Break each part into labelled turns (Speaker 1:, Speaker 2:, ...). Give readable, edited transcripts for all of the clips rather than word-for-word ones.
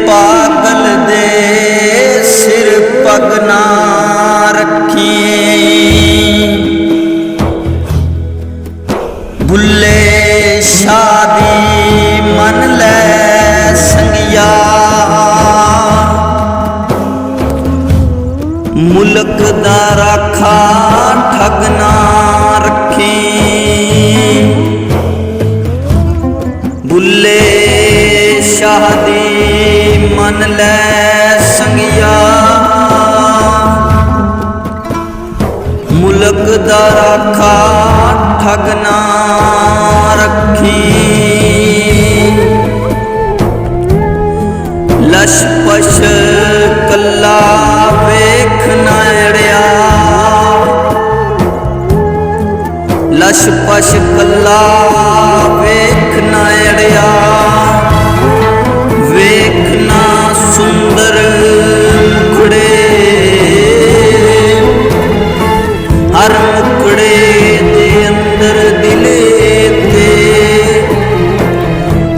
Speaker 1: पागल दे सिर पग ना रखी। बुल्ले शादी मन लै संगिया, मुल्क दा राखा ठग ना रखी। बुल्ले शादी मन लै संगिया, मुल्क दा राखा ठग ना रखी। लश पश कल्ला वेख ना अड़िया, लश पश कल्ला वेख ना अड़िया। वेखना सुंदर मुखड़े, हर मुखड़े दे अंदर दिले ते,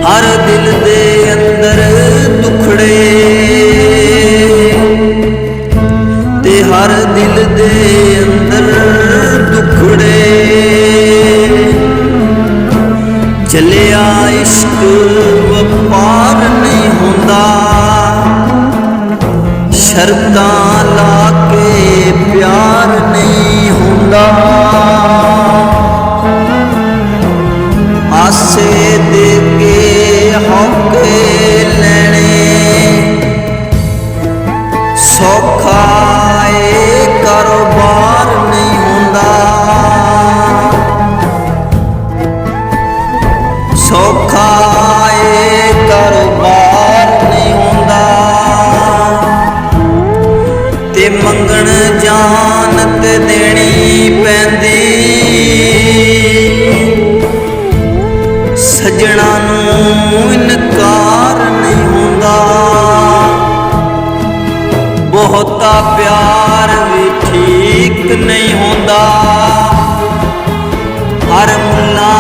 Speaker 1: हर दिल दे अंदर दुखड़े ते, हर दिल दे अंदर दुखड़े। चलिया इश्क वपार नहीं होंदा, शर्तां ला के प्यार नहीं होंदा। आसे दे के हौके लेने, सौखा ए कारोबार नहीं होंदा। सौखा ए कारोबार नहीं होंदा, ते मंगण जान ते देनी पैंदी। सजना नूं इनकार नहीं होंदा, बहुता प्यार भी ठीक नहीं होंदा। हर मुल्ला